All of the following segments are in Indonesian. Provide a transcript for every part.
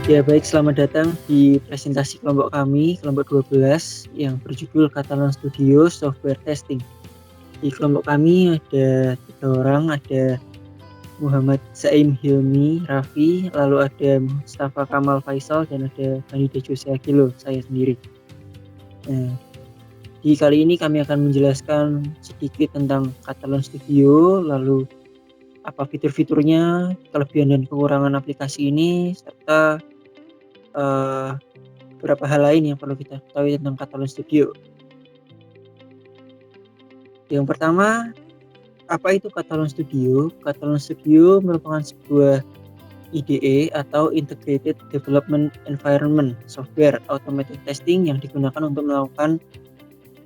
Ya baik, selamat datang di presentasi kelompok kami, kelompok 12 yang berjudul Catalan Studio Software Testing. Di kelompok kami ada 3 orang, ada Muhammad Zaim Hilmi Raffi, lalu ada Mustafa Kamal Faisal, dan ada Hanida Jose Agilo, saya sendiri. Nah, di kali ini kami akan menjelaskan sedikit tentang Catalan Studio, lalu apa fitur-fiturnya, kelebihan dan kekurangan aplikasi ini, serta beberapa hal lain yang perlu kita ketahui tentang Catalan Studio. Yang pertama, apa itu Catalan Studio? Catalan Studio merupakan sebuah IDE atau Integrated Development Environment Software Automated Testing yang digunakan untuk melakukan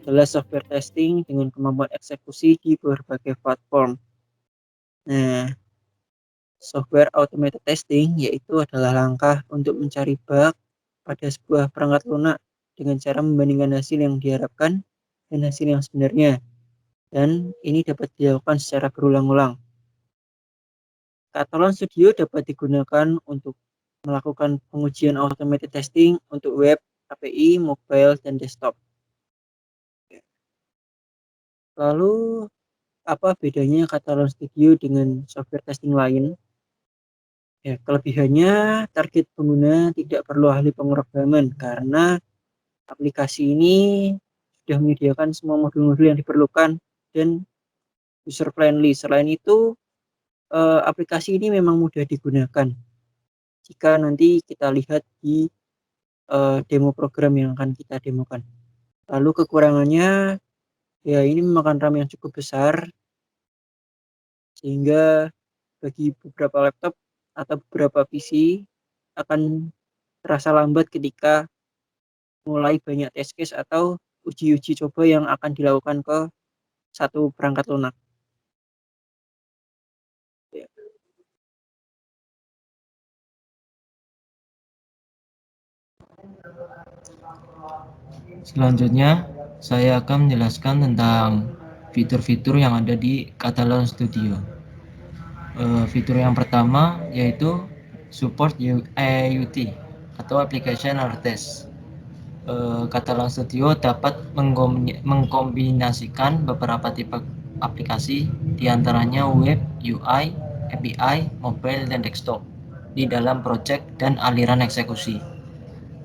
segala software testing dengan kemampuan eksekusi di berbagai platform. Nah, software automated testing yaitu adalah langkah untuk mencari bug pada sebuah perangkat lunak dengan cara membandingkan hasil yang diharapkan dan hasil yang sebenarnya. Dan ini dapat dilakukan secara berulang-ulang. Catalan Studio dapat digunakan untuk melakukan pengujian automated testing untuk web, API, mobile, dan desktop. Lalu, apa bedanya Catalan Studio dengan software testing lain? Ya, kelebihannya target pengguna tidak perlu ahli pemrograman karena aplikasi ini sudah menyediakan semua modul-modul yang diperlukan dan user friendly. Selain itu, aplikasi ini memang mudah digunakan. Jika nanti kita lihat di demo program yang akan kita demokan. Lalu kekurangannya, ya ini memakan RAM yang cukup besar, sehingga bagi beberapa laptop atau beberapa PC akan terasa lambat ketika mulai banyak test case atau uji-uji coba yang akan dilakukan ke satu perangkat lunak. Ya. Selanjutnya, saya akan menjelaskan tentang fitur-fitur yang ada di Catalan Studio. Fitur yang pertama yaitu support AUT atau Application Under Test. Catalan Studio dapat mengkombinasikan beberapa tipe aplikasi, diantaranya web, UI, API, mobile, dan desktop di dalam project dan aliran eksekusi.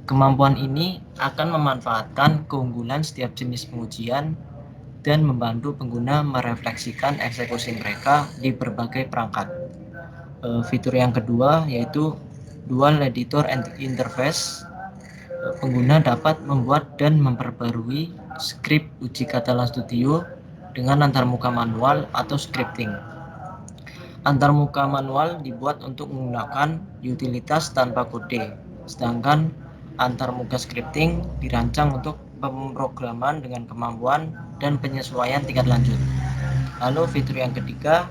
Kemampuan ini akan memanfaatkan keunggulan setiap jenis pengujian dan membantu pengguna merefleksikan eksekusi mereka di berbagai perangkat. Fitur yang kedua yaitu Dual Editor Interface. Pengguna dapat membuat dan memperbarui skrip uji Catalan Studio dengan antarmuka manual atau scripting. Antarmuka manual dibuat untuk menggunakan utilitas tanpa kode, sedangkan antarmuka scripting dirancang untuk pemrograman dengan kemampuan dan penyesuaian tingkat lanjut. Lalu fitur yang ketiga,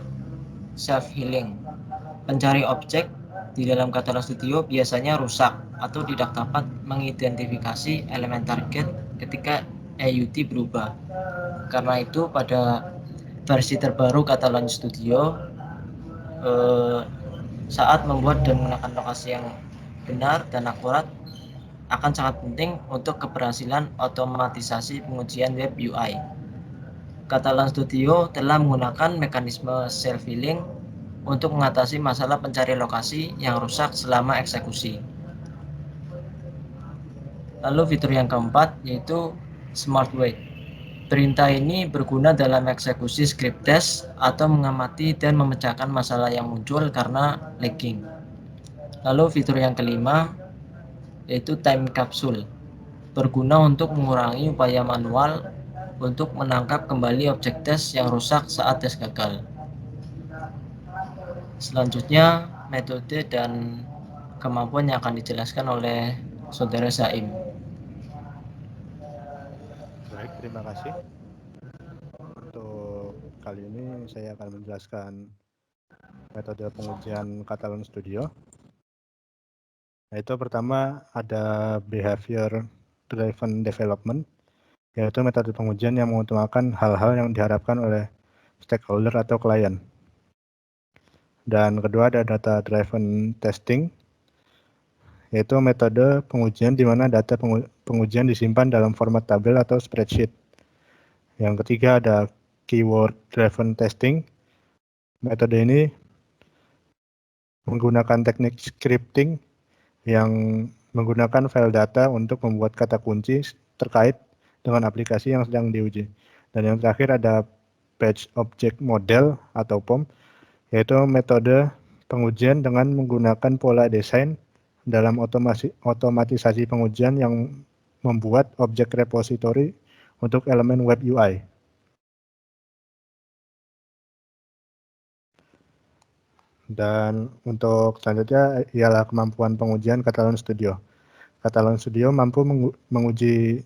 self-healing. Pencari objek di dalam Catalan Studio biasanya rusak atau tidak dapat mengidentifikasi elemen target ketika AUT berubah. Karena itu pada versi terbaru Catalan Studio saat membuat dan menggunakan lokasi yang benar dan akurat akan sangat penting untuk keberhasilan otomatisasi pengujian web UI. Catalan Studio telah menggunakan mekanisme self-healing untuk mengatasi masalah pencari lokasi yang rusak selama eksekusi. Lalu fitur yang keempat yaitu Smart Wait. Perintah ini berguna dalam eksekusi script test atau mengamati dan memecahkan masalah yang muncul karena lagging. Lalu fitur yang kelima yaitu Time Capsule. Berguna untuk mengurangi upaya manual untuk menangkap kembali objek tes yang rusak saat tes gagal. Selanjutnya, metode dan kemampuan yang akan dijelaskan oleh Saudara Zaim. Baik, terima kasih. Untuk kali ini saya akan menjelaskan metode pengujian Catalan Studio. Yaitu pertama ada behavior driven development, yaitu metode pengujian yang mengutamakan hal-hal yang diharapkan oleh stakeholder atau klien. Dan kedua ada data driven testing, yaitu metode pengujian di mana data pengujian disimpan dalam format tabel atau spreadsheet. Yang ketiga ada keyword driven testing. Metode ini menggunakan teknik scripting yang menggunakan file data untuk membuat kata kunci terkait dengan aplikasi yang sedang diuji. Dan yang terakhir ada Page Object Model atau POM, yaitu metode pengujian dengan menggunakan pola desain dalam otomatisasi pengujian yang membuat objek repository untuk elemen web UI. Dan untuk selanjutnya ialah kemampuan pengujian Catalon Studio. Catalon Studio mampu menguji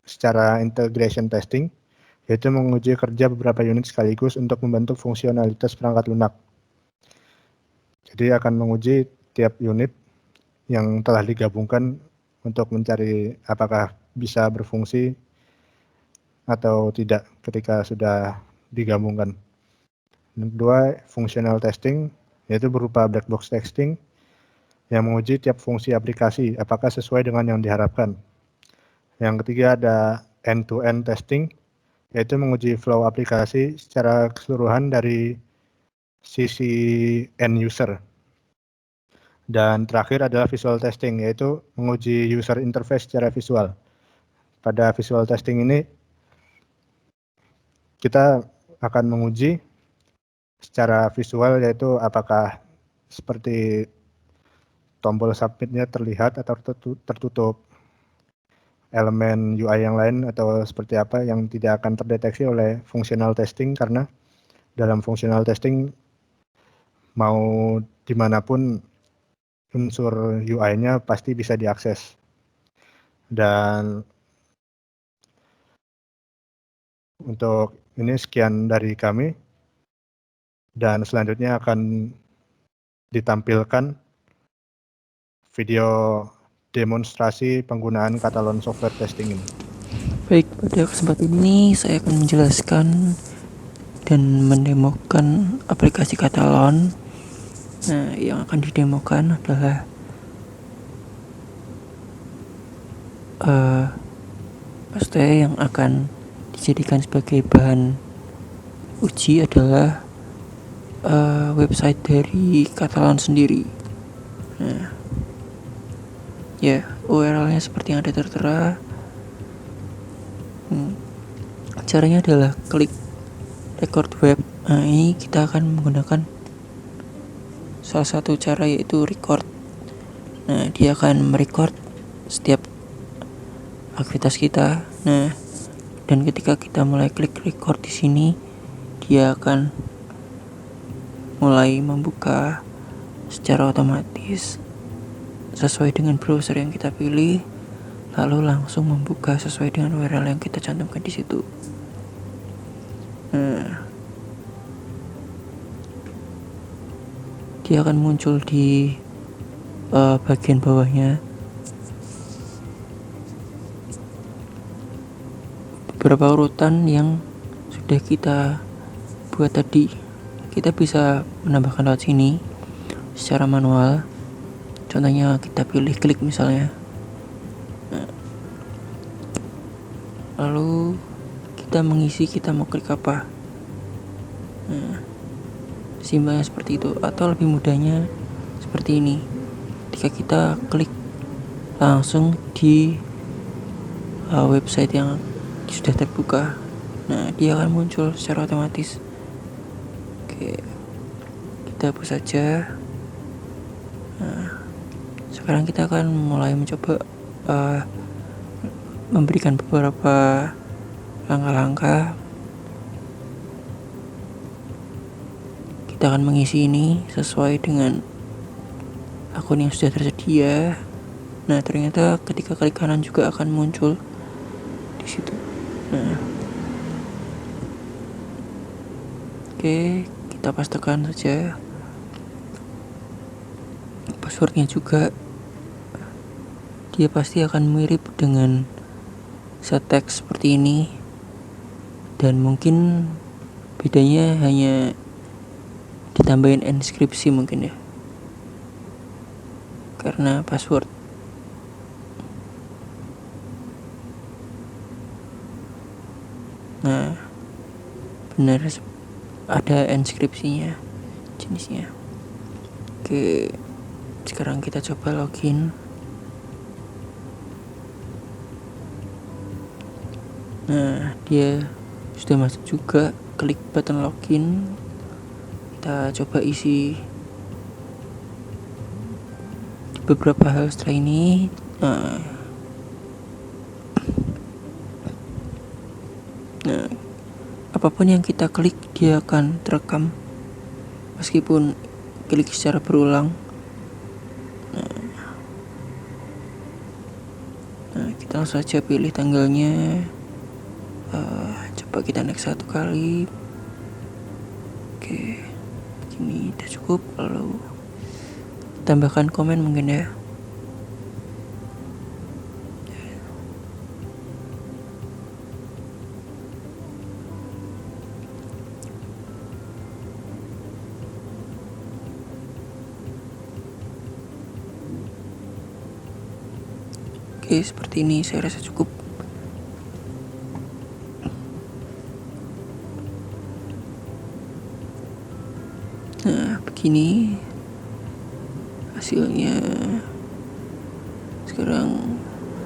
secara integration testing, yaitu menguji kerja beberapa unit sekaligus untuk membentuk fungsionalitas perangkat lunak. Jadi akan menguji tiap unit yang telah digabungkan untuk mencari apakah bisa berfungsi atau tidak ketika sudah digabungkan. Yang kedua, functional testing, yaitu berupa black box testing yang menguji tiap fungsi aplikasi apakah sesuai dengan yang diharapkan. Yang ketiga ada end-to-end testing, yaitu menguji flow aplikasi secara keseluruhan dari sisi end user. Dan terakhir adalah visual testing, yaitu menguji user interface secara visual. Pada visual testing ini, kita akan menguji secara visual, yaitu apakah seperti tombol submit-nya terlihat atau tertutup elemen UI yang lain, atau seperti apa yang tidak akan terdeteksi oleh functional testing, karena dalam functional testing mau dimanapun unsur UI-nya pasti bisa diakses. Dan untuk ini sekian dari kami, dan selanjutnya akan ditampilkan video demonstrasi penggunaan Catalon software testing ini. Baik, pada kesempatan ini saya akan menjelaskan dan mendemokan aplikasi Catalon. Nah, yang akan didemokan adalah pasti yang akan dijadikan sebagai bahan uji adalah website dari Catalon sendiri. Nah, ya, URL-nya seperti yang ada tertera. Caranya adalah klik record web. Nah, ini kita akan menggunakan salah satu cara, yaitu record. Nah, dia akan merecord setiap aktivitas kita. Nah, dan ketika kita mulai klik record di sini, dia akan mulai membuka secara otomatis sesuai dengan browser yang kita pilih, lalu langsung membuka sesuai dengan URL yang kita cantumkan di situ. Nah, dia akan muncul di bagian bawahnya beberapa urutan yang sudah kita buat tadi. Kita bisa menambahkan lewat sini secara manual. Contohnya kita pilih klik misalnya. Nah, lalu kita mengisi kita mau klik apa. Nah, simbolnya seperti itu, atau lebih mudahnya seperti ini. Ketika kita klik langsung di website yang sudah terbuka, nah dia akan muncul secara otomatis. Oke, kita hapus saja. Nah, sekarang kita akan mulai mencoba memberikan beberapa langkah-langkah. Kita akan mengisi ini sesuai dengan akun yang sudah tersedia. Nah, ternyata ketika klik kanan juga akan muncul di situ. Nah, oke, kita pastikan saja passwordnya juga. Dia pasti akan mirip dengan set text seperti ini, dan mungkin bedanya hanya ditambahin inskripsi mungkin ya, karena password Nah, benar ada inskripsinya jenisnya. Oke, sekarang kita coba login. Nah, dia sudah masuk juga. Klik button login. Kita coba isi beberapa hal setelah ini. Nah, apapun yang kita klik dia akan terekam meskipun klik secara berulang. Nah, kita langsung saja pilih tanggalnya. Coba kita next 1 kali. Oke, begini udah cukup. Lalu tambahkan komen mungkin ya. Oke, seperti ini saya rasa cukup. Nah, begini hasilnya. Sekarang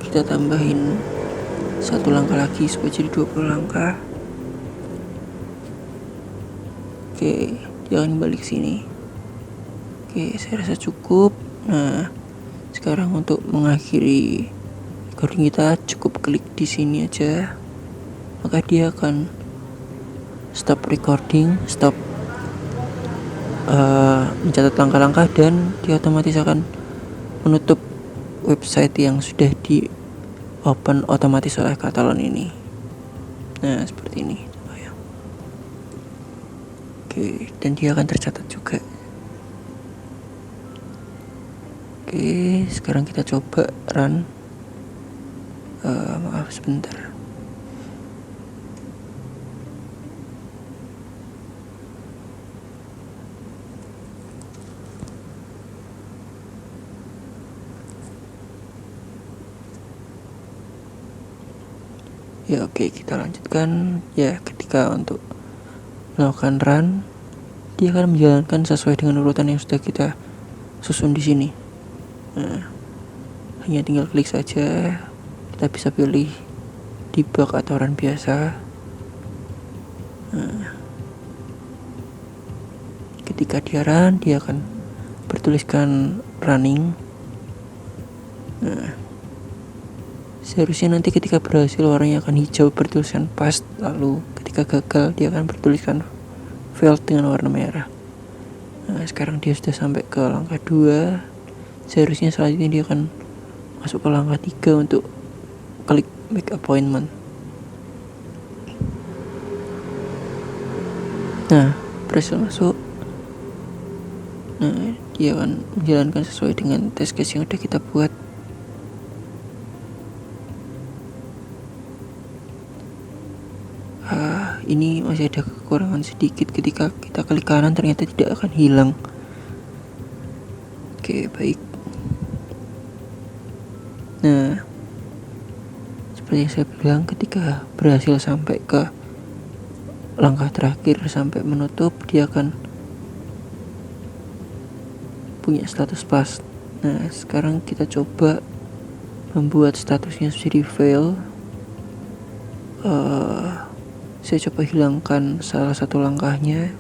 kita tambahin 1 langkah lagi supaya jadi 20 langkah. Oke, jangan balik sini. Oke, saya rasa cukup. Nah, sekarang untuk mengakhiri recording kita cukup klik di sini aja. Maka dia akan stop recording, stop mencatat langkah-langkah, dan dia otomatis akan menutup website yang sudah di open otomatis oleh Katalon ini. Nah, seperti ini. Oke, dan dia akan tercatat juga. Oke, sekarang kita coba run. Maaf sebentar. Ya, oke, kita lanjutkan. Ya, ketika untuk melakukan run, dia akan menjalankan sesuai dengan urutan yang sudah kita susun di sini. Nah, hanya tinggal klik saja. Kita bisa pilih debug atau run biasa. Nah, ketika dia run, dia akan bertuliskan running. Nah, seharusnya nanti ketika berhasil warnanya akan hijau bertuliskan pass, lalu ketika gagal dia akan bertuliskan failed dengan warna merah. Nah, sekarang dia sudah sampai ke langkah 2. Seharusnya selanjutnya dia akan masuk ke langkah 3 untuk klik make appointment. Nah, berhasil masuk. Nah, dia akan menjalankan sesuai dengan test case yang sudah kita buat. Ini masih ada kekurangan sedikit. Ketika kita klik kanan ternyata tidak akan hilang. Oke, baik. Nah, seperti yang saya bilang, ketika berhasil sampai ke langkah terakhir sampai menutup, dia akan punya status pass. Nah, sekarang kita coba membuat statusnya jadi fail. Saya coba hilangkan salah satu langkahnya.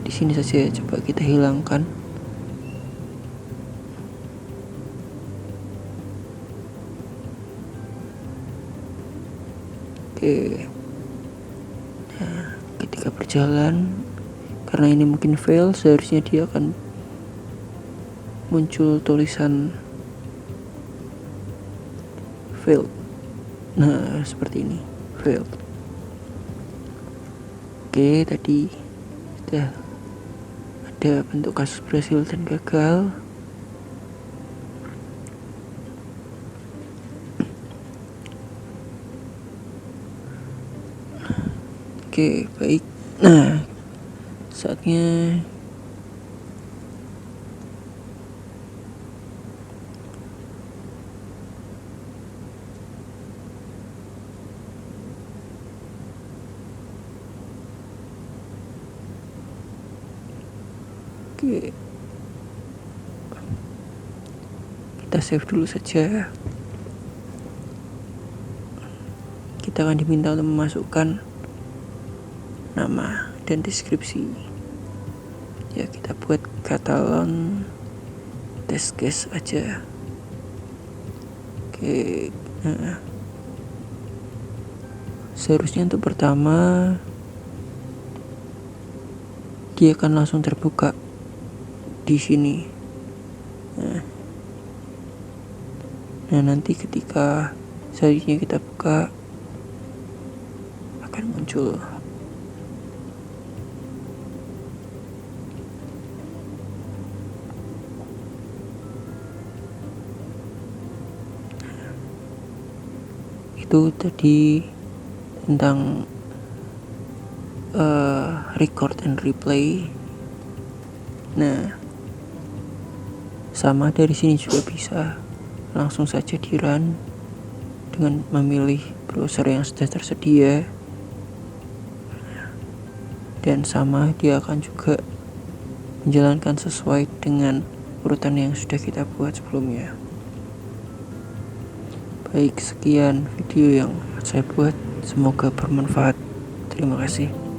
Di sini saja coba kita hilangkan. Oke. Nah, ketika berjalan, karena ini mungkin fail, seharusnya dia akan muncul tulisan failed. Nah, seperti ini, failed. Oke, tadi sudah ada bentuk kasus berhasil dan gagal. Oke, baik. Nah, saatnya Oke, kita save dulu saja. Kita akan diminta untuk memasukkan nama dan deskripsi. Ya, kita buat Catalan test case aja. Oke, nah, seharusnya untuk pertama dia akan langsung terbuka di sini. Nah, nanti ketika selanjutnya kita buka akan muncul. Itu tadi tentang record and replay. Nah, sama dari sini juga bisa langsung saja di run dengan memilih browser yang sudah tersedia, dan sama dia akan juga menjalankan sesuai dengan urutan yang sudah kita buat sebelumnya. Baik, sekian video yang saya buat, semoga bermanfaat. Terima kasih.